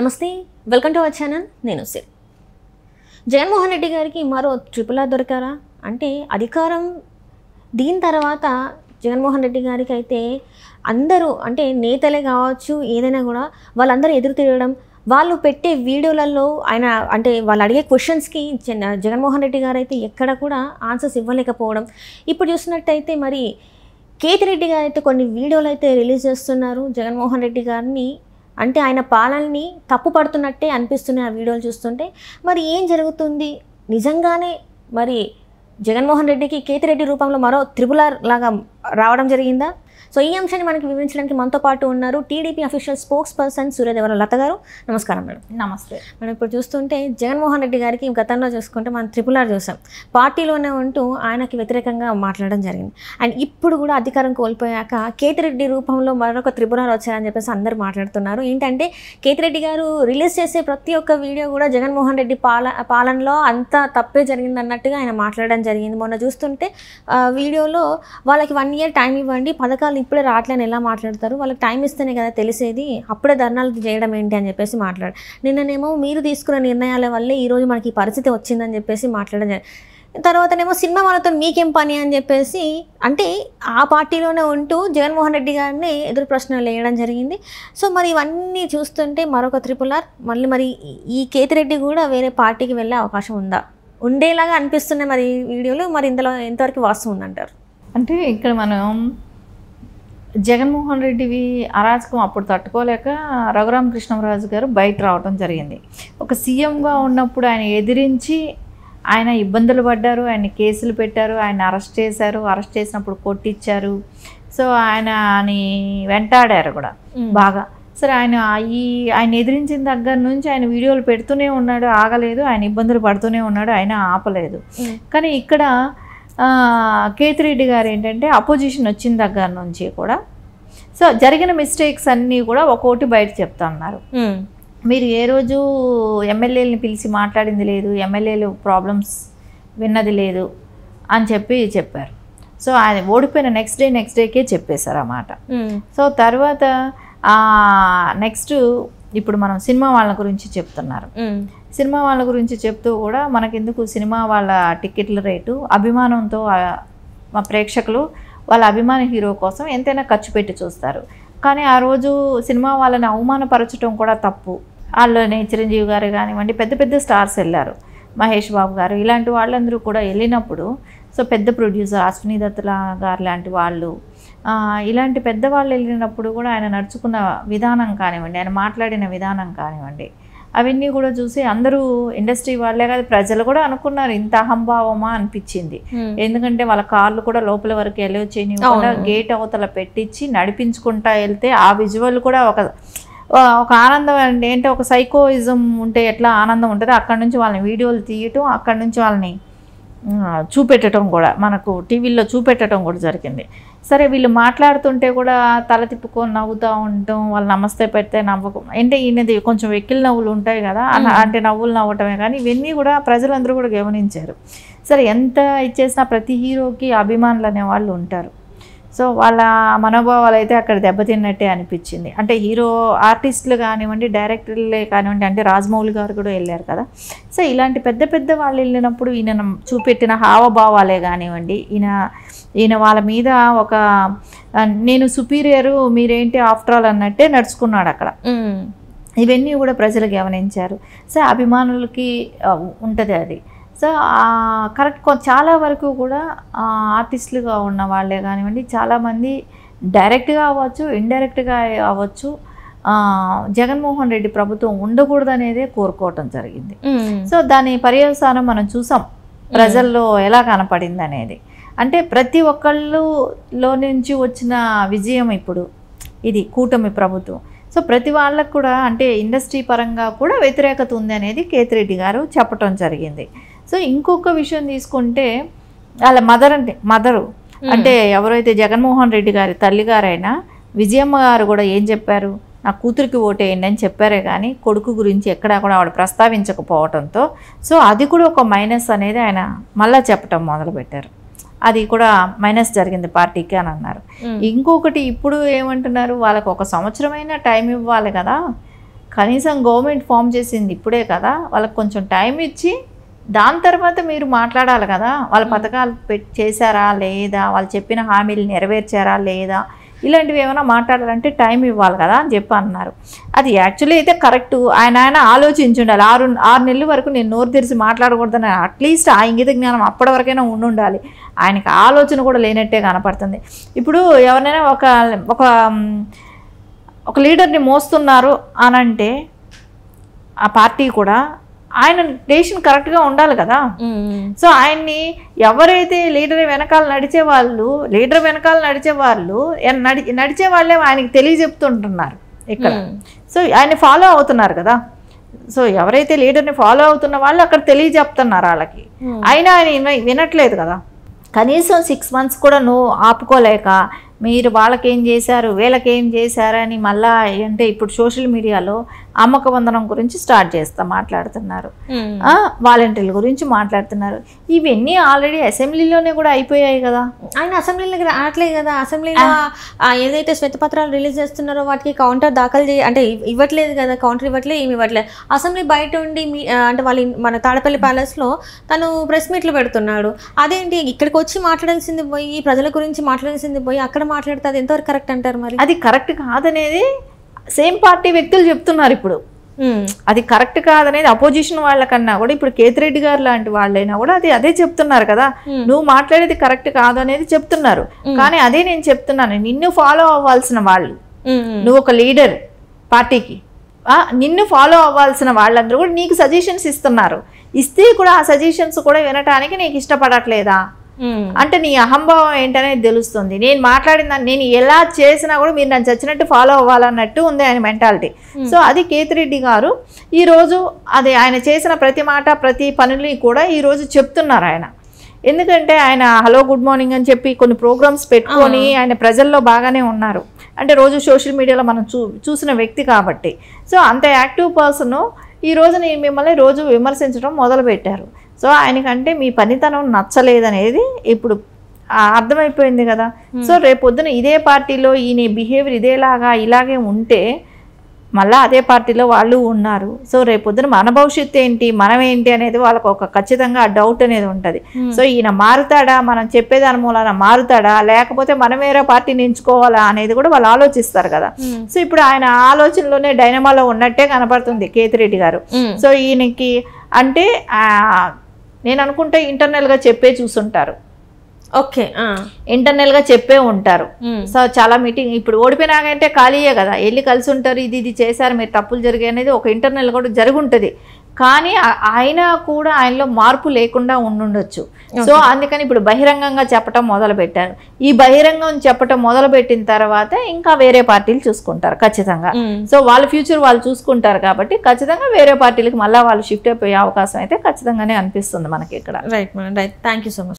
నమస్తే, welcome to our channel. నేను సిరి. జగన్మోహన్ రెడ్డి గారికి మరో ట్రిపుల్ ఆర్ దొరికారా అంటే అధికారం దీని తర్వాత జగన్మోహన్ రెడ్డి గారికి అయితే అందరూ అంటే నేతలే కావచ్చు ఏదైనా కూడా వాళ్ళందరూ ఎదురు తిరగడం, వాళ్ళు పెట్టే వీడియోలలో ఆయన అంటే వాళ్ళు అడిగే క్వశ్చన్స్కి జగన్మోహన్ రెడ్డి గారు అయితే ఎక్కడ కూడా ఆన్సర్స్ ఇవ్వలేకపోవడం. ఇప్పుడు చూసినట్టయితే మరి కేతిరెడ్డి గారు అయితే కొన్ని వీడియోలు అయితే రిలీజ్ చేస్తున్నారు జగన్మోహన్ రెడ్డి గారిని. అంటే ఆయన పాలనని తప్పు పడుతున్నట్టే అనిపిస్తున్నాయి ఆ వీడియోలు చూస్తుంటే. మరి ఏం జరుగుతుంది నిజంగానే? మరి జగన్మోహన్ రెడ్డికి కేతిరెడ్డి రూపంలో మరో ట్రిపుల్ ఆర్ లాగా రావడం జరిగిందా? సో ఈ అంశాన్ని మనకి వివరించడానికి మనతో పాటు ఉన్నారు TDP official spokesperson Suryadevara Latha garu. నమస్కారం మేడం. నమస్తే మనం ఇప్పుడు చూస్తుంటే జగన్మోహన్ రెడ్డి గారికి గతంలో చూసుకుంటే మనం ట్రిపుల్ ఆర్ చూసాం. పార్టీలోనే ఉంటూ ఆయనకి వ్యతిరేకంగా మాట్లాడడం జరిగింది. అండ్ ఇప్పుడు కూడా అధికారం కోల్పోయాక కేతిరెడ్డి రూపంలో మరొక ట్రిపుల్ ఆర్ వచ్చారని చెప్పేసి అందరూ మాట్లాడుతున్నారు. ఏంటంటే కేతిరెడ్డి గారు రిలీజ్ చేసే ప్రతి ఒక్క వీడియో కూడా జగన్మోహన్ రెడ్డి పాలనలో అంతా తప్పే జరిగిందన్నట్టుగా ఆయన మాట్లాడడం జరిగింది. మొన్న చూస్తుంటే వీడియోలో వాళ్ళకి 1 year టైం ఇవ్వండి, పథకాలు ఇప్పుడే రావట్లేని ఎలా మాట్లాడతారు, వాళ్ళకి టైం ఇస్తేనే కదా తెలిసేది, అప్పుడే ధర్నాలు చేయడం ఏంటి అని చెప్పేసి మాట్లాడారు. నిన్ననేమో మీరు తీసుకున్న నిర్ణయాల వల్లే ఈరోజు మనకి ఈ పరిస్థితి వచ్చిందని చెప్పేసి మాట్లాడడం జరిగింది. తర్వాతనేమో సినిమా వాళ్ళతో మీకేం పని అని చెప్పేసి అంటే ఆ పార్టీలోనే ఉంటూ జగన్మోహన్ రెడ్డి గారిని ఎదురు ప్రశ్నలు వేయడం జరిగింది. సో మరి ఇవన్నీ చూస్తుంటే మరొక ట్రిపుల్ ఆర్ మరి ఈ కేతిరెడ్డి కూడా వేరే పార్టీకి వెళ్ళే అవకాశం ఉందా? ఉండేలాగా అనిపిస్తున్నాయి మరి వీడియోలు. మరి ఇందులో ఎంతవరకు వాస్తవం ఉందంటారు? అంటే ఇక్కడ మనం జగన్మోహన్ రెడ్డివి అరాచకం అప్పుడు తట్టుకోలేక రఘురామకృష్ణరాజు గారు బయట రావడం జరిగింది. ఒక సీఎంగా ఉన్నప్పుడు ఆయన ఎదిరించి ఆయన ఇబ్బందులు పడ్డారు, ఆయన కేసులు పెట్టారు, ఆయన అరెస్ట్ చేశారు, అరెస్ట్ చేసినప్పుడు కొట్టించారు. సో ఆయనని వెంటాడారు కూడా బాగా. సరే ఆయన ఎదిరించిన దగ్గర నుంచి ఆయన వీడియోలు పెడుతూనే ఉన్నాడు, ఆగలేదు, ఆయన ఇబ్బందులు పడుతూనే ఉన్నాడు, ఆయన ఆపలేదు. కానీ ఇక్కడ కేతిరెడ్డి గారు ఏంటంటే అపోజిషన్ వచ్చిన దగ్గర నుంచి కూడా సో జరిగిన మిస్టేక్స్ అన్నీ కూడా ఒక్కోటి బయట చెప్తా ఉన్నారు. మీరు ఏ రోజు ఎమ్మెల్యేలని పిలిచి మాట్లాడింది లేదు, ఎమ్మెల్యేలు ప్రాబ్లమ్స్ విన్నది లేదు అని చెప్పారు. సో ఆయన ఓడిపోయిన నెక్స్ట్ డేకే చెప్పేశారు అన్నమాట. సో తర్వాత నెక్స్ట్ ఇప్పుడు మనం సినిమా వాళ్ళ గురించి చెప్తున్నారు. సినిమా వాళ్ళ గురించి చెప్తూ కూడా మనకెందుకు సినిమా వాళ్ళ టికెట్ల రేటు అభిమానంతో మా ప్రేక్షకులు వాళ్ళ అభిమాన హీరో కోసం ఎంతైనా ఖర్చు పెట్టి చూస్తారు. కానీ ఆ రోజు సినిమా వాళ్ళని అవమానపరచడం కూడా తప్పు. వాళ్ళని చిరంజీవి గారు కానివ్వండి, పెద్ద పెద్ద స్టార్స్ వెళ్ళారు, మహేష్ బాబు గారు ఇలాంటి వాళ్ళందరూ కూడా వెళ్ళినప్పుడు సో పెద్ద ప్రొడ్యూసర్ అశ్విని దత్తుల గారు లాంటి వాళ్ళు ఇలాంటి పెద్దవాళ్ళు వెళ్ళినప్పుడు కూడా ఆయన నడుచుకున్న విధానం కానివ్వండి, ఆయన మాట్లాడిన విధానం కానివ్వండి, అవన్నీ కూడా చూసి అందరూ ఇండస్ట్రీ వాళ్ళే కాదు ప్రజలు కూడా అనుకున్నారు ఇంత అహంభావమా అనిపించింది. ఎందుకంటే వాళ్ళ కార్లు కూడా లోపల వరకు వెళ్ళి చేయకుండా గేట్ అవతల పెట్టించి నడిపించుకుంటా వెళ్తే ఆ విజువల్ కూడా ఒక ఆనందం అండి. ఏంటంటే ఒక సైకోయిజం ఉంటే ఎట్లా ఆనందం ఉంటుందో అక్కడ నుంచి వాళ్ళని వీడియోలు తీయటం, అక్కడ నుంచి వాళ్ళని చూపెట్టడం కూడా మనకు టీవీల్లో చూపెట్టడం కూడా జరిగింది. సరే వీళ్ళు మాట్లాడుతుంటే కూడా తల తిప్పుకొని నవ్వుతూ ఉండటం, వాళ్ళు నమస్తే పెడితే నవ్వకం అంటే ఈయనది కొంచెం వెక్కిలి నవ్వులు ఉంటాయి కదా, అంటే నవ్వులు నవ్వటమే. కానీ ఇవన్నీ కూడా ప్రజలందరూ కూడా గమనించారు. సరే ఎంత ఇచ్చేసినా ప్రతి హీరోకి అభిమానులు అనేవాళ్ళు ఉంటారు. సో వాళ్ళ మనోభావాలు అయితే అక్కడ దెబ్బతిన్నట్టే అనిపించింది. అంటే హీరో ఆర్టిస్టులు కానివ్వండి, డైరెక్టర్లే కానివ్వండి, అంటే రాజమౌళి గారు కూడా వెళ్ళారు కదా. సో ఇలాంటి పెద్ద పెద్ద వాళ్ళు వెళ్ళినప్పుడు ఈయన చూపెట్టిన హావభావాలే కానివ్వండి, ఈయన వాళ్ళ మీద ఒక నేను సుపీరియరు మీరేంటి ఆఫ్టర్ ఆల్ అన్నట్టే నడుచుకున్నాడు అక్కడ. ఇవన్నీ కూడా ప్రజలు గమనించారు. సో అభిమానులకి ఉంటుంది అది. సో కరెక్ట్ చాలా వరకు కూడా ఆర్టిస్టులుగా ఉన్న వాళ్ళే కానివ్వండి, చాలామంది డైరెక్ట్గా అవ్వచ్చు, ఇండైరెక్ట్గా అవ్వచ్చు జగన్మోహన్ రెడ్డి ప్రభుత్వం ఉండకూడదు అనేదే కోరుకోవటం జరిగింది. సో దాని పర్యవసానం మనం చూసాం ప్రజల్లో ఎలా కనపడింది అనేది. అంటే ప్రతి ఒక్కళ్ళలో నుంచి వచ్చిన విజయం ఇప్పుడు ఇది కూటమి ప్రభుత్వం. సో ప్రతి వాళ్ళకు కూడా అంటే ఇండస్ట్రీ పరంగా కూడా వ్యతిరేకత ఉంది అనేది కేతిరెడ్డి గారు చెప్పటం జరిగింది. సో ఇంకొక విషయం తీసుకుంటే వాళ్ళ మదరు అంటే ఎవరైతే జగన్మోహన్ రెడ్డి గారి తల్లిగారైనా విజయమ్మ గారు కూడా ఏం చెప్పారు, నా కూతురికి ఓటేయండి అని చెప్పారే కానీ కొడుకు గురించి ఎక్కడా కూడా ఆవిడ ప్రస్తావించకపోవడంతో సో అది కూడా ఒక మైనస్ అనేది ఆయన మళ్ళీ చెప్పటం మొదలుపెట్టారు. అది కూడా మైనస్ జరిగింది పార్టీకి అని అన్నారు. ఇంకొకటి ఇప్పుడు ఏమంటున్నారు, వాళ్ళకి 1 సంవత్సరమైనా టైం ఇవ్వాలి కదా, కనీసం గవర్నమెంట్ ఫామ్ చేసింది ఇప్పుడే కదా, వాళ్ళకి కొంచెం టైం ఇచ్చి దాని తర్వాత మీరు మాట్లాడాలి కదా. వాళ్ళ పథకాలు చేశారా లేదా, వాళ్ళు చెప్పిన హామీలు నెరవేర్చారా లేదా, ఇలాంటివి ఏమైనా మాట్లాడాలంటే టైం ఇవ్వాలి కదా అని చెప్పి అన్నారు. అది యాక్చువల్లీ అయితే కరెక్ట్. ఆయన ఆలోచించి ఉండాలి. 6 నెలల వరకు నేను నోరు తెరిచి మాట్లాడకూడదని అట్లీస్ట్ ఆ ఇంగిత జ్ఞానం అప్పటి వరకైనా ఉండాలి. ఆయనకి ఆలోచన కూడా లేనట్టే కనపడుతుంది. ఇప్పుడు ఎవరైనా ఒక లీడర్ని మోస్తున్నారు అని ఆ పార్టీ కూడా ఆయన డెసిషన్ కరెక్ట్గా ఉండాలి కదా. సో ఆయన్ని ఎవరైతే లీడర్ వెనకాల నడిచే వాళ్ళే ఆయనకి తెలియజెప్తుంటున్నారు ఇక్కడ. సో ఆయన్ని ఫాలో అవుతున్నారు కదా. సో ఎవరైతే లీడర్ని ఫాలో అవుతున్న వాళ్ళు అక్కడ తెలియజెప్తున్నారు వాళ్ళకి. అయినా ఆయన వినట్లేదు కదా. కనీసం 6 months కూడా నువ్వు ఆపుకోలేక మీరు వాళ్ళకేం చేశారు వీళ్ళకేం చేశారని మళ్ళా అంటే ఇప్పుడు సోషల్ మీడియాలో అమ్మక వందనం గురించి మాట్లాడుతున్నారు, వాలంటీర్ల గురించి మాట్లాడుతున్నారు. ఇవన్నీ ఆల్రెడీ అసెంబ్లీలోనే కూడా అయిపోయాయి కదా. ఆయన అసెంబ్లీలోకి రావట్లేదు కదా. అసెంబ్లీలో ఏదైతే శ్వేతపత్రాలు రిలీజ్ చేస్తున్నారో వాటికి కౌంటర్ దాఖలు అంటే ఇవ్వట్లేదు కదా, కౌంటర్ ఇవ్వట్లేదు, ఏమి ఇవ్వట్లేదు. అసెంబ్లీ బయట ఉండి అంటే వాళ్ళ మన తాడపల్లి ప్యాలెస్లో తను ప్రెస్ మీట్లు పెడుతున్నాడు. అదేంటి ఇక్కడికి వచ్చి మాట్లాడాల్సింది పోయి, ప్రజల గురించి మాట్లాడాల్సింది పోయి అక్కడ మాట్లాడితే అది ఎంతవరకు కరెక్ట్ అంటారు? మరి అది కరెక్ట్ కాదనేది సేమ్ పార్టీ వ్యక్తులు చెప్తున్నారు ఇప్పుడు. అది కరెక్ట్ కాదనేది అపోజిషన్ వాళ్ళకన్నా కూడా ఇప్పుడు కేతిరెడ్డి గారు లాంటి వాళ్ళైనా కూడా అదే చెప్తున్నారు కదా. నువ్వు మాట్లాడేది కరెక్ట్ కాదు అనేది చెప్తున్నారు. కానీ అదే నేను చెప్తున్నాను, నిన్ను ఫాలో అవ్వాల్సిన వాళ్ళు, నువ్వు ఒక లీడర్ పార్టీకి, నిన్ను ఫాలో అవ్వాల్సిన వాళ్ళందరూ కూడా నీకు సజెషన్స్ ఇస్తున్నారు. ఇస్తే కూడా ఆ సజెషన్స్ కూడా వినటానికి నీకు ఇష్టపడట్లేదా అంటే నీ అహంభావం ఏంటనేది తెలుస్తుంది. నేను మాట్లాడిన నేను ఎలా చేసినా కూడా మీరు నన్ను చచ్చినట్టు ఫాలో అవ్వాలన్నట్టు ఉంది ఆయన మెంటాలిటీ. సో అది కేతిరెడ్డి గారు ఈరోజు అది ఆయన చేసిన ప్రతి మాట ప్రతి పనులని కూడా ఈరోజు చెప్తున్నారు ఆయన. ఎందుకంటే ఆయన హలో గుడ్ మార్నింగ్ అని చెప్పి కొన్ని ప్రోగ్రామ్స్ పెట్టుకొని ఆయన ప్రజల్లో బాగానే ఉన్నారు. అంటే రోజు సోషల్ మీడియాలో మనం చూసిన వ్యక్తి కాబట్టి. సో అంత యాక్టివ్ పర్సన్ ఈరోజు నేను మిమ్మల్ని రోజు విమర్శించడం మొదలుపెట్టారు. సో ఆయనకంటే మీ పనితనం నచ్చలేదనేది ఇప్పుడు అర్థమైపోయింది కదా. సో రేపొద్దున ఇదే పార్టీలో ఈయన బిహేవియర్ ఇలాగే ఉంటే మళ్ళీ అదే పార్టీలో వాళ్ళు ఉన్నారు. సో రేపొద్దున మన భవిష్యత్తు ఏంటి, మనం ఏంటి అనేది వాళ్ళకు ఒక ఖచ్చితంగా డౌట్ అనేది ఉంటుంది. సో ఈయన మారుతాడా, మనం చెప్పేదాని మూలాన మారుతాడా, లేకపోతే మనం వేరే పార్టీని ఎంచుకోవాలా అనేది కూడా వాళ్ళు ఆలోచిస్తారు కదా. సో ఇప్పుడు ఆయన ఆలోచనలోనే డైనమాలో ఉన్నట్టే కనపడుతుంది కేతిరెడ్డి గారు. సో ఈయనకి అంటే నేను అనుకుంటే ఇంటర్నల్గా చెప్పే చూసుంటారు. ఓకే, ఇంటర్నల్గా చెప్పే ఉంటారు. సో చాలా మీటింగ్ ఇప్పుడు ఓడిపోయినాకంటే ఖాళీయే కదా, వెళ్ళి కలిసి ఉంటారు. ఇది చేశారు, మీరు తప్పులు జరిగాయి అనేది ఒక ఇంటర్నల్ కూడా జరిగి ఉంటుంది. కానీ ఆయన కూడా ఆయనలో మార్పు లేకుండా ఉండుండొచ్చు. సో అందుకని ఇప్పుడు బహిరంగంగా చెప్పటం మొదలు పెట్టారు. ఈ బహిరంగం చెప్పటం మొదలు పెట్టిన తర్వాత ఇంకా వేరే పార్టీలు చూసుకుంటారు ఖచ్చితంగా. సో వాళ్ళ ఫ్యూచర్ వాళ్ళు చూసుకుంటారు కాబట్టి ఖచ్చితంగా వేరే పార్టీలకు మళ్ళీ వాళ్ళు షిఫ్ట్ అయిపోయే అవకాశం అయితే ఖచ్చితంగానే అనిపిస్తుంది మనకి ఇక్కడ. Right madam, right. Thank you so much.